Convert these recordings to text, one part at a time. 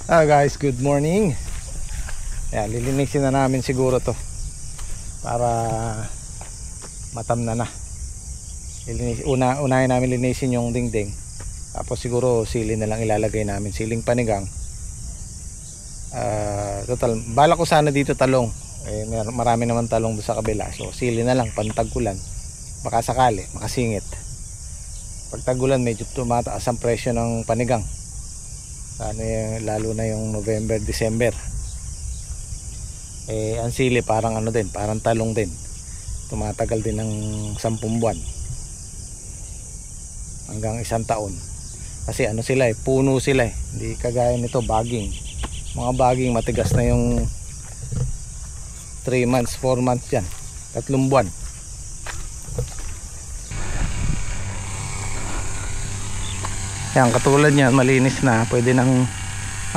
Guys, good morning. Ayan, lilinisin na namin siguro to para matamna na. Unahin namin linisin yung dingding. Tapos siguro sili na lang ilalagay namin, siling panigang. Total, bala ko sana dito talong. Marami naman talong doon sa kabila. So sili na lang, pantag-ulan. Baka sakali, makasingit. Pag tag-ulan, medyo tumataas ang presyo ng panigang. Lalo na yung November, December. Ang sili parang ano din, parang talong din. Tumatagal din ng 10 buwan hanggang 1 taon. Kasi ano sila puno sila Hindi kagaya nito baging. Mga baging matigas na yung 3 months, 4 months yan. 3 buwan. Yan, katulad niyan, malinis na. Pwede nang,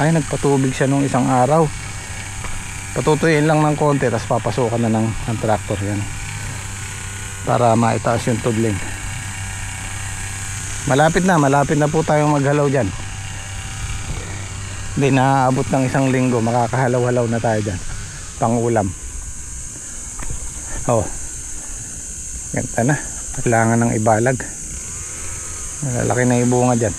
nagpatubig siya nung isang araw. Patutuyin lang ng konti, tapos papasukan na ng tractor yan. Para maitaas yung tudling. Malapit na po tayong maghalaw dyan. Hindi naaabot ng 1 linggo, makakahalaw-halaw na tayo dyan. Pang-ulam. Ganda na. Kailangan ng ibalag. Malalaki na yung bunga dyan.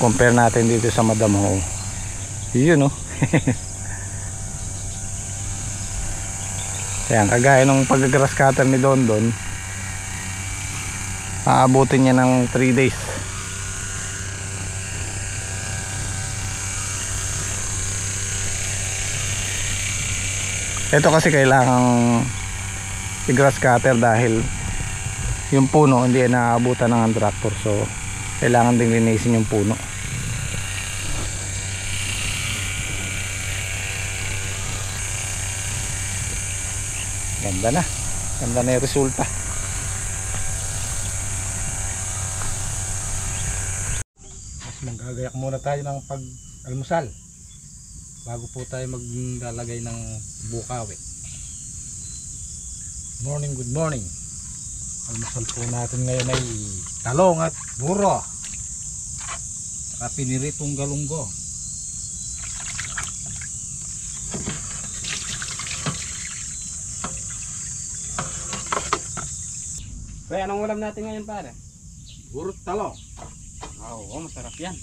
Compare natin dito sa Madam Ho. Yun Ayan, kagaya nung pag-grass cutter ni Dondon, aabutin niya ng 3 days. Ito kasi kailangang i-grass cutter dahil yung puno hindi na naabutan ng tractor, so kailangan ding linisin yung puno. Ganda na yung resulta. Magagayak muna tayo ng pag-almusal bago po tayo maglalagay ng bukawi. Good morning. Almusal po natin ngayon ay talong at buro, saka piniritong galunggo. Kaya anong ulam natin ngayon, pare? Buro at talong. Oo, masarap yan.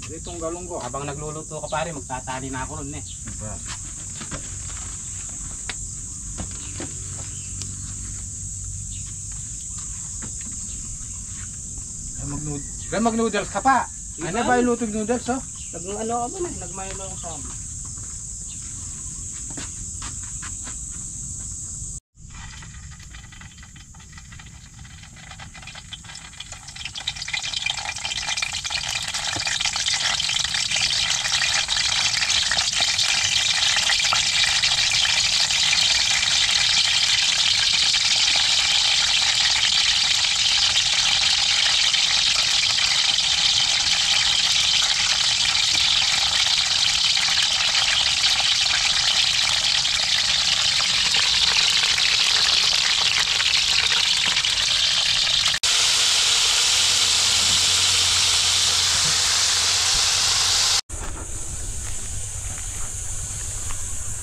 Piniritong galunggo. Habang nagluluto ka, pare, magtatali na ako ron Diba? Mag-noodles ka pa. Ano ba yung lutong noodles Nag-ano ka ba na? Nagmaylo ako sa amin.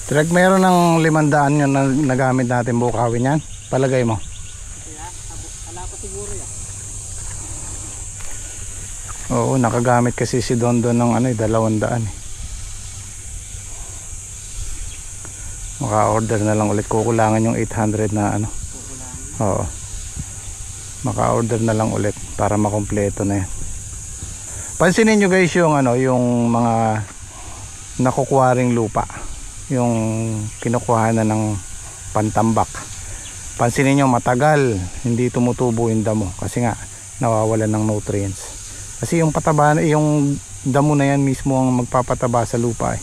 Direk, meron ng 500 yun na nagamit natin bukawin yan. Palagay mo. Wala ko siguro yan. Oo, nakagamit kasi si Dondon ng 200. Maka-order na lang ulit. Kukulangan yung 800 na Oo. Maka-order na lang ulit para makompleto na yan. Pansinin nyo guys yung yung mga nakukwaring lupa, yung kinukuha na ng pantambak. Pansinin nyo, matagal hindi tumutubo yung damo kasi nga nawawalan ng nutrients. Kasi yung pataba, yung damo na yan mismo ang magpapataba sa lupa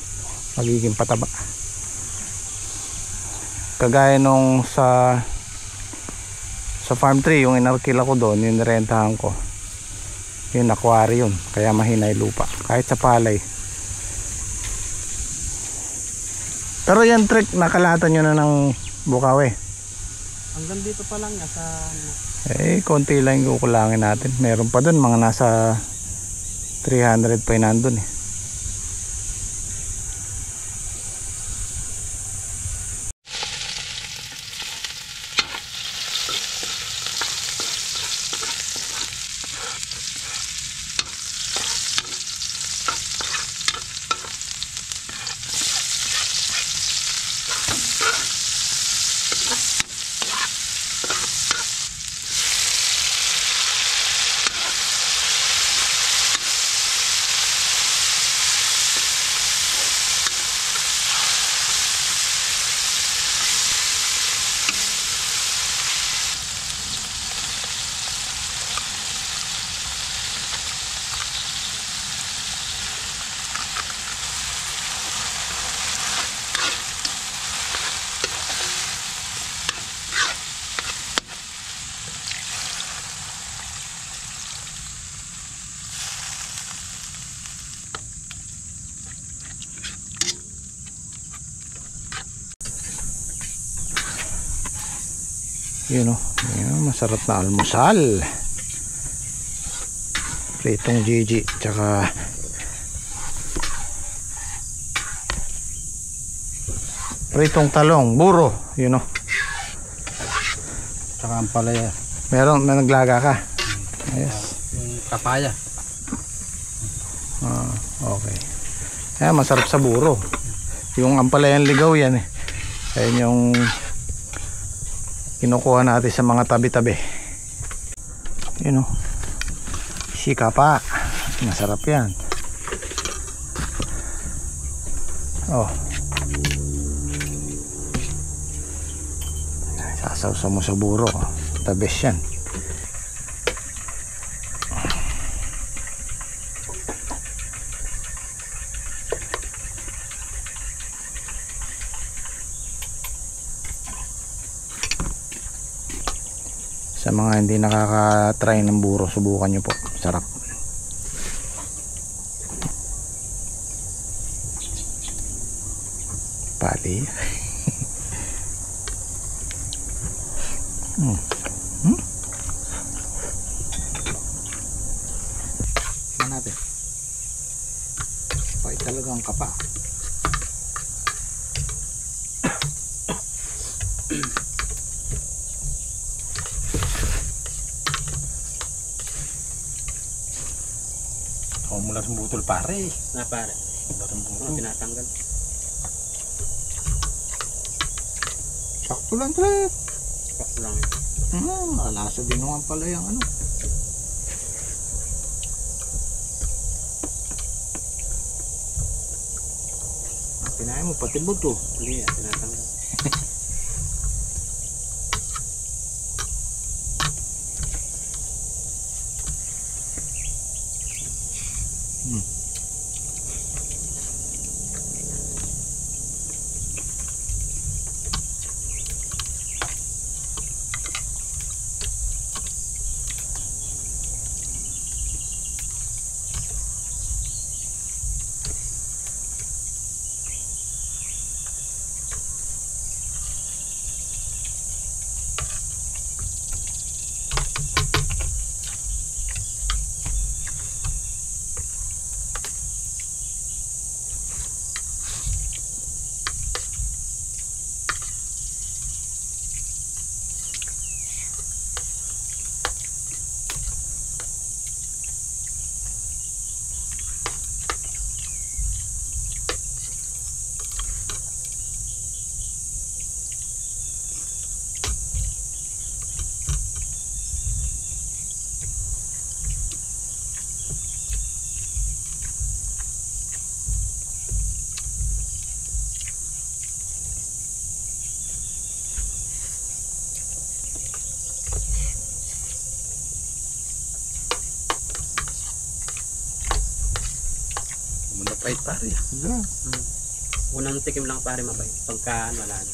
magiging pataba. Kagaya nung sa farm tree, yung inarkila ko doon, yung nirentahan ko, yung aquarium, kaya mahina yung lupa kahit sa palay. Pero yan trick, nakalatan nyo na ng bukawi. Hanggang dito pa lang niya sa ano. Eh, konti lang yung kukulangin natin. Meron pa dun, mga nasa 300 pa yun nandun eh. Yun o, masarap na almusal. Pritong Gigi tsaka pritong talong, buro, yun o. Tsaka ang palaya. Meron, may naglaga ka. Yes. Yung kapaya. Okay. Ayan, masarap sa buro. Yung ampalayang ligaw yan eh. Ayan yung kinukuha natin sa mga tabi-tabi. Yun o. Sika pa. Masarap yan. Oh. Sasawsaw mo sa buro. The best yan. Sa mga hindi nakaka-try ng buro, subukan nyo po. Sarap. Pali. Natin. Pay talagang kapa. Mula sa butol pare. Na pare. Tinatanggal. Sakto lang trip. Sakto lang. Alasa din naman pala yung ano. Pinahin mo pati buto. Hindi tinatanggal. Mabait pare. Unang tikim lang pare mabait. Pagka wala na.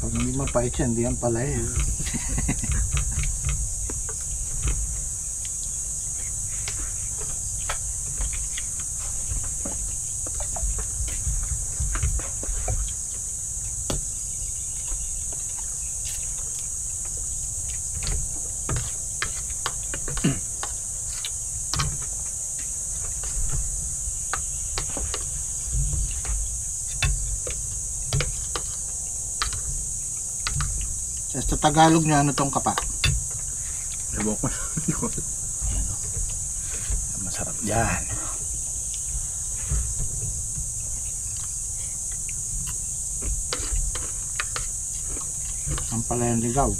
Pag hindi mapait yan, hindi yan pala eh. Sa Tagalog niya, ano tong kapa? Ewan ko. Ayan, oh. Masarap dyan. Ang pala yung ligaw.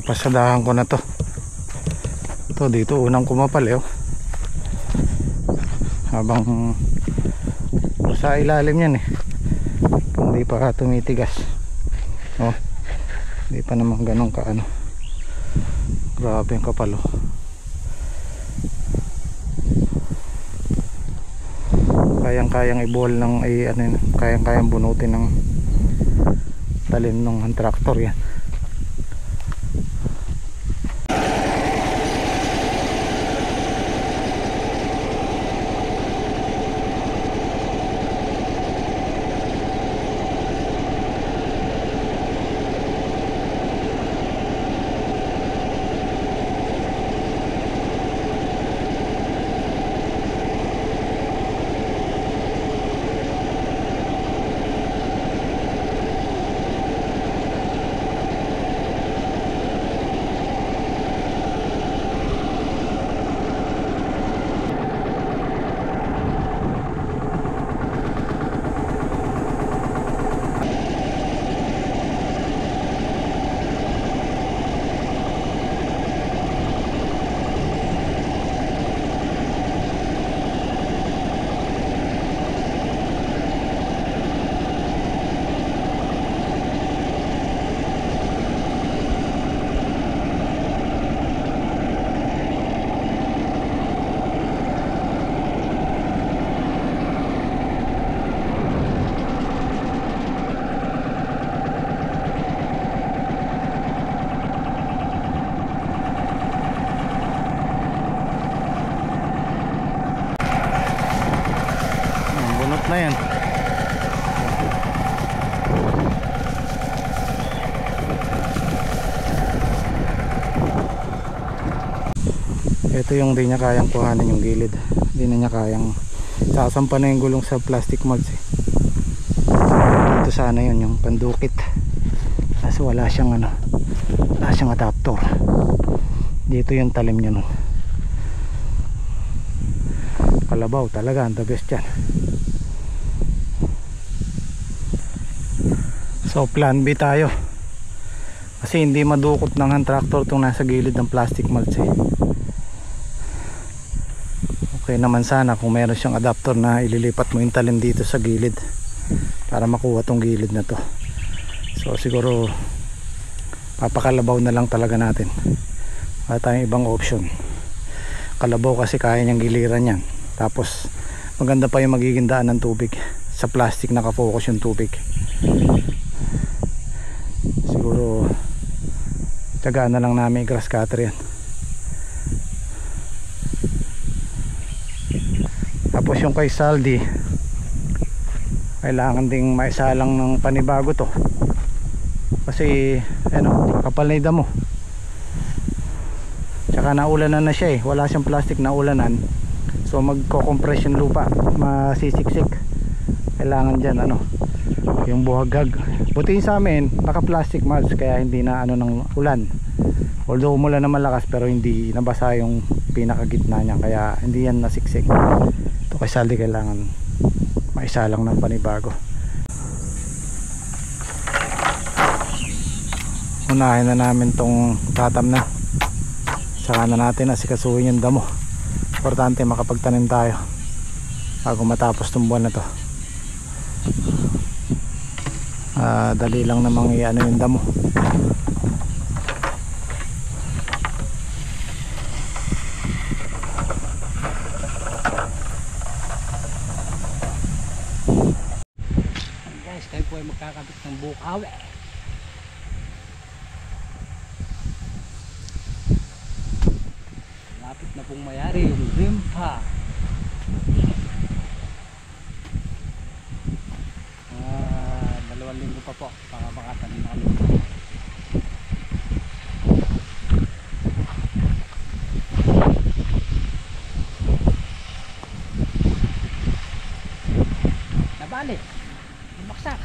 Pasadahan ko na to. Ito dito unang kumapal eh, oh. Habang sa ilalim yan eh. Hindi pa tumitigas. Oh. Hindi pa naman ganun ka ano. Grabe yung kapal oh. Kayang-kayang i-ball ng ano yun, kayang-kayang bunutin ng talim ng traktor yan. Na yan. Ito yung di niya kayang kuhanin yung gilid. Di na niya kayang sasampa na yung gulong sa plastic molds eh. Dito sana yun yung pandukit. Kasi wala siyang ano, wala siyang adapter. Dito yung talim niya nun. Kalabaw talaga, ang the best yan. So plan B tayo. Kasi hindi madukot ng hand tractor itong nasa gilid ng plastic mulch eh. Okay naman sana kung meron siyang adapter na ililipat mo yung talim dito sa gilid para makuha tong gilid na to. So siguro papakalabaw na lang talaga natin. Wala tayong ibang option. Kalabaw kasi kaya niyang giliran yan. Tapos maganda pa yung magiging daan ng tubig. Sa plastic nakafocus yung tubig. Siguro tiyagaan na lang namin grass cutter yan. Tapos yung kay Saldi kailangan ding maisalang ng panibago to kasi ano, kapal na yung damo. Tsaka naulanan na siya eh, wala siyang plastic na ulanan, so magko-compress yung lupa, masisiksik. Kailangan dyan ano, yung buhaghag. Buti sa amin naka plastic mulch kaya hindi na ano ng ulan, although umulan na malakas pero hindi nabasa yung pinakagitna niya kaya hindi yan nasiksik. Ito kay Saldi kailangan maisalang ng panibago. Unahin na namin tong tatam na, saka na natin asikasuhin yung damo. Importante makapagtanim tayo bago matapos tong buwan na to. Dali lang namang i-ano yung damo. guys, tayo po ay magkakabit ng bukaw. Lapit na pong mayari yung Rimpa. Dalawang linggo pa po para makatanim na kami. Nabali, bumaksak.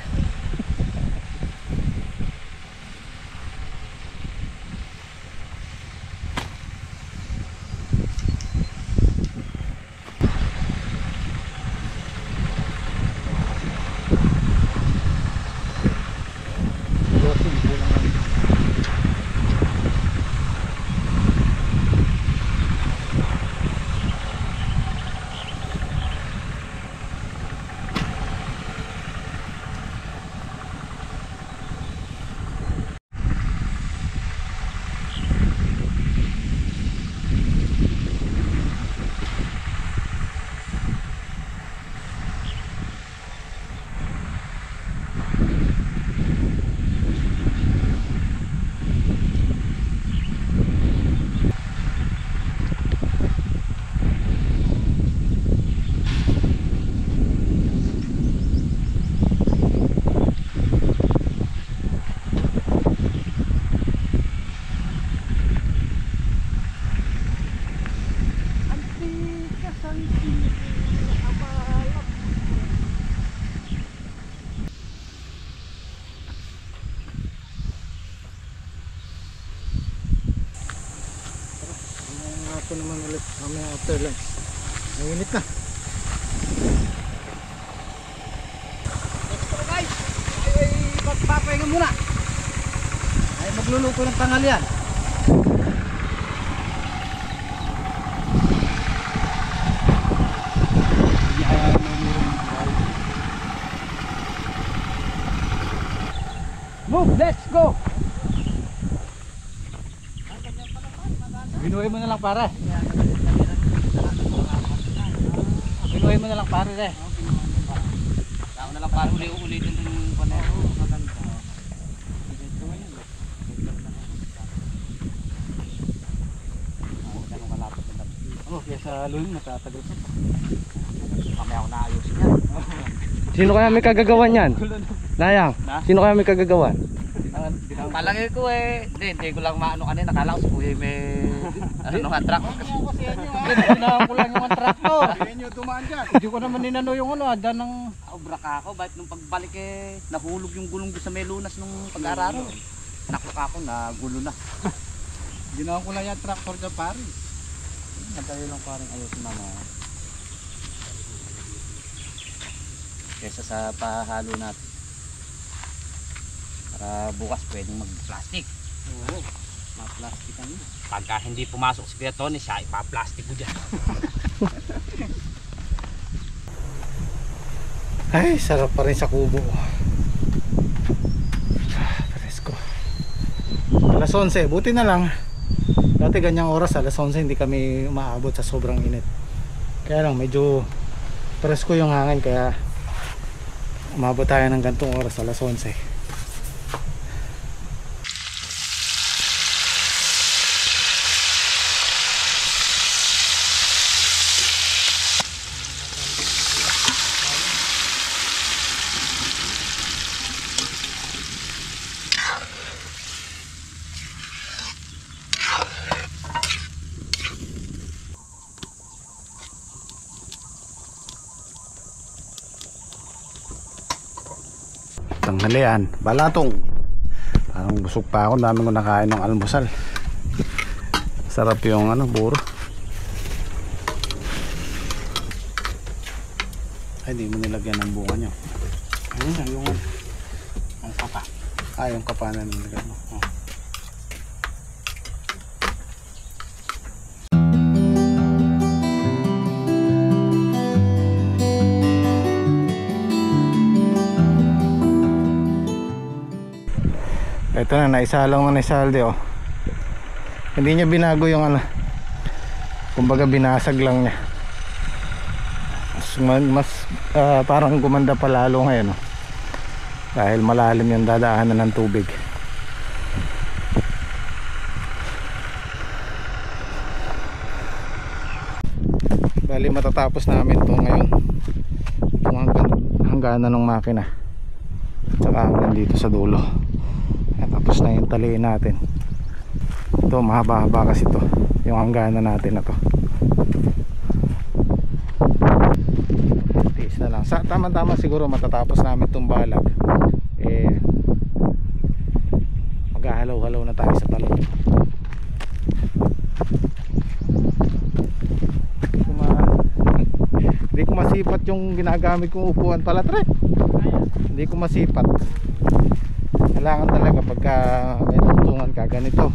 Ito naman ulit kami after lunch. Mainit na. So guys, tayo ay magpapahinga muna. Ay magluluto ng tanghalian. Move, let's go. Binuhay mo na lang pare. Binuhay mo na lang pare eh. Tao na lang para ulitin yung panero. Maganda. Ganun kalapit na lang. Ano, kaya sa luling natatagal pa. Mamaya ako naayusin yan. Sino kaya may kagagawan yan? Layang, sino kaya may kagagawan? Palagi ko hindi ko lang maano kanina. Nakala ko si Kuya may ano nga truck. Ginahan ko lang yung traktor. Hindi nyo dumaan dyan. Hindi ko naman ninano yung ano, ada ng... Obra ka ako. Bakit nung pagbalik nahulog yung gulong ko sa may lunas nung pag-araro. Naklok ako na gulo na. Ginahan ko lang yung traktor dyan pare. Madali lang parang ayusin mama. Kesa sa pahalo natin. Para bukas pwedeng mag-plastic. Oo, ma-plastic kami. Pagka hindi pumasok si Kuya Tony, siya ipa-plastic ko dyan. Ay, sarap pa rin sa kubo. Presko. Alas 11, buti na lang. Dati ganyang oras, alas 11 hindi kami umaabot sa sobrang init. Kaya lang medyo presko yung hangin, kaya umabot tayo ng gantong oras, alas 11. Tanghalian, balatong. Parang busog pa ako, dami ko nakain ng almusal. Sarap yung buro. Ay, di mo nilagyan ng bunga nyo. Yung kapa. Yung kapa na nilagyan mo. Ito na, naisalang na naisalde oh. Hindi niya binago yung kumbaga binasag lang niya. Mas parang gumanda pa lalo ngayon oh. dahil malalim yung dadaanan ng tubig. Bali matatapos namin to ngayon, itong hangganan ng makina, tsaka hanggang dito sa dulo. Tapos na yung taliin natin. Ito mahaba-haba kasi to, yung hangganan natin na to. Tiis na lang. Tama-tama siguro matatapos namin itong balag. Maghahalaw-halaw na tayo sa talon. Hindi ko masipat yung ginagamit kong upuan pala, tre. Hindi ko masipat. Kailangan talaga pagka may tungtungan ka ganito,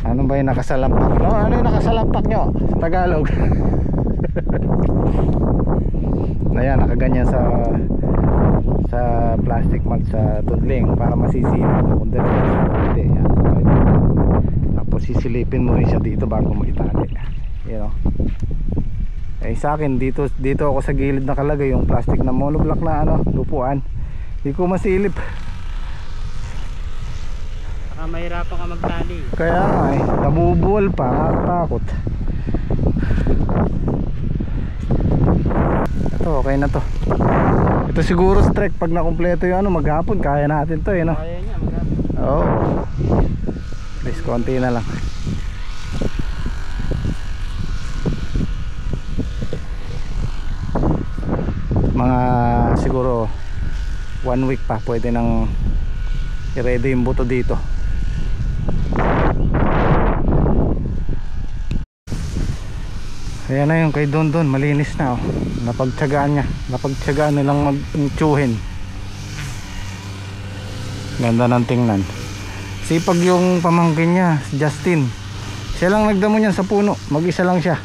ano ba yung nakasalampak? No? Ano yung nakasalampak nyo sa Tagalog? Ayan, nakaganyan sa plastic mat sa tudling para masisilip kung hindi. Tapos sisilipin mo rin siya dito bago mo itali, you know. Sa akin dito ako sa gilid nakalagay yung plastic na monoblock na lupuan. Hindi ko masilip. Baka mahirapan ka magtali. Kaya nga nabubuwal pa, nakakatakot. Ito okay na to. Ito siguro strike pag nakumpleto yung maghapon kaya natin to no? Kaya niya maghapon. Oo. Please konti na lang. Mga siguro 1 week pa pwede nang i-ready yung buto dito. Ayan na yung kay Don Don, malinis na napagtsagaan nilang magtsuhin. Ganda ng tingnan. Sipag yung pamangkin niya, si Justin. Siya lang nagdamo niyan sa puno, mag-isa lang siya.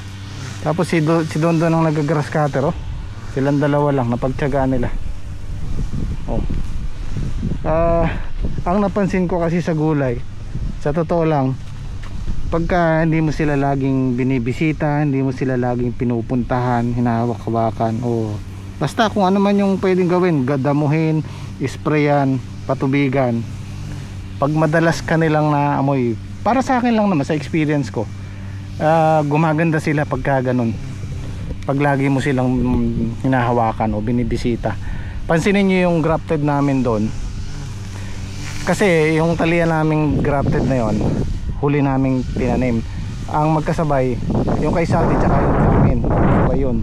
Tapos si Don Don ang nag-grass cutter Silang dalawa lang, napagtsagaan nila. Ang napansin ko kasi sa gulay, sa totoo lang, pagka hindi mo sila laging binibisita, hindi mo sila laging pinupuntahan, hinahawak-hawakan, o basta kung ano man yung pwedeng gawin, damuhin, isprayan, patubigan, pag madalas ka nilang naamoy, para sa akin lang naman, sa experience ko, gumaganda sila pagka ganun. Pag lagi mo silang hinahawakan o binibisita. Pansinin nyo yung grafted namin doon, kasi yung talian naming grafted na yon, huli naming tinanim, ang magkasabay yung kay Saldi tsaka yung sa amin, sabay yun.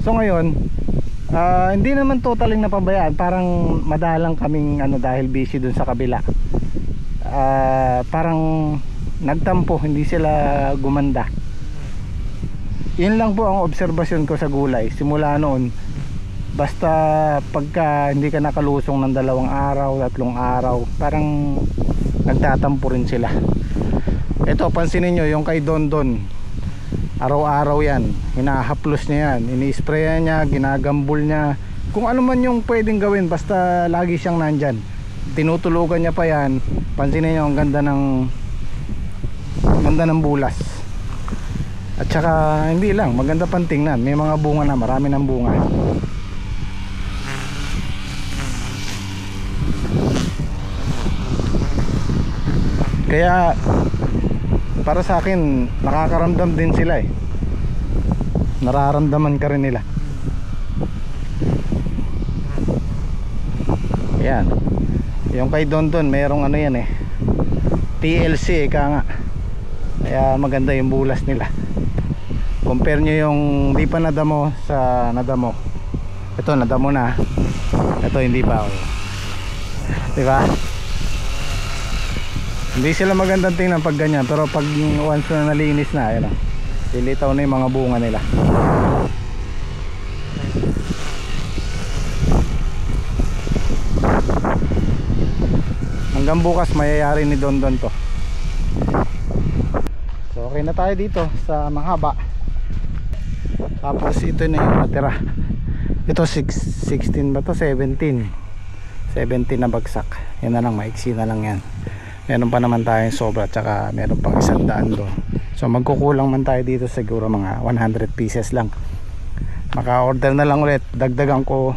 So ngayon hindi naman totaling napabayaan, parang madalang kaming dahil busy dun sa kabila, parang nagtampo, hindi sila gumanda. Yun lang po ang obserbasyon ko sa gulay simula noon. Basta pagka hindi ka nakalusong ng 2 araw, 3 araw, parang nagtatampo rin sila. Ito, pansinin nyo yung kay Don Don, araw-araw yan, hinahaplos niya yan, ini-sprayan niya, ginagambol niya, kung ano man yung pwedeng gawin, basta lagi siyang nandyan. Tinutulugan niya pa yan. Pansinin nyo, ang ganda ng bulas. At saka hindi lang, maganda pang tingnan, may mga bunga na, marami ng bunga. Kaya para sa akin nakakaramdam din sila nararamdaman ka rin nila. Ayan, yung kay Don Don mayroong yan TLC nga, kaya maganda yung bulas nila. Compare nyo yung di pa nadamo sa nadamo. Ito nadamo na, ito hindi pa diba? Hindi sila magandang tingnan pag ganyan, pero pag once na nalinis na, ayun lilitaw na yung mga bunga nila. Hanggang bukas mayayari ni Don Don to. So okay na tayo dito sa mahaba. Tapos ito na yung natira. Ito 16 ba to? 17 na bagsak. Yan na lang, maiksi na lang yan. Meron pa naman tayong sobra, tsaka meron pang 100 doon. So magkukulang man tayo dito siguro mga 100 pieces lang. Maka-order na lang ulit. Dagdagan ko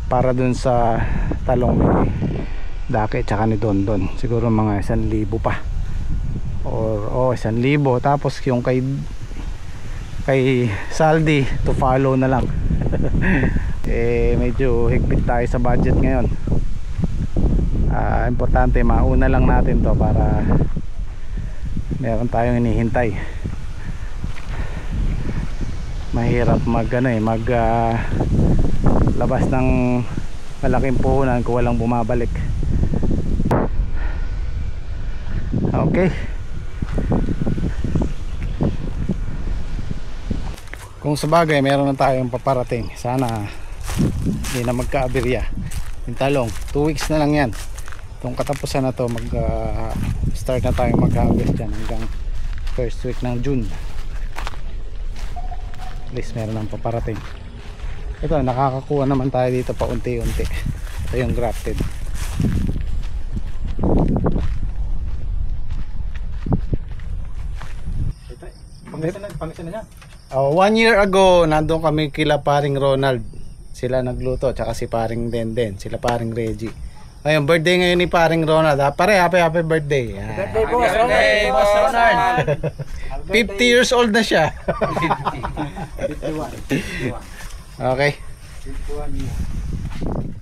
para dun sa talong ni Dake tsaka ni Dondon. Siguro mga 1,000 pa. Or 1,000. Tapos yung kay Saldi to follow na lang. Medyo higpit tayo sa budget ngayon. Importante mauna lang natin to para meron tayong hinihintay. Mahirap labas ng malaking puhunan kung walang bumabalik. Okay. Kung sabagay meron na tayong paparating, sana hindi na magka-aberya yung talong. 2 weeks na lang yan. Itong katapusan na to, start na tayong mag-harvest dyan hanggang first week ng June. At least meron ng paparating. Ito, nakakakuha naman tayo dito pa unti-unti. Ito yung grafted. Pangisa na yan. 1 year ago, nandun kami kila paring Ronald. Sila nagluto, tsaka si paring Denden, sila paring Reggie. Ngayon, birthday ngayon ni paring Ronald. Pare, happy birthday. Birthday boss Ronald. 50 years old na siya. 51. Okay. 51 years.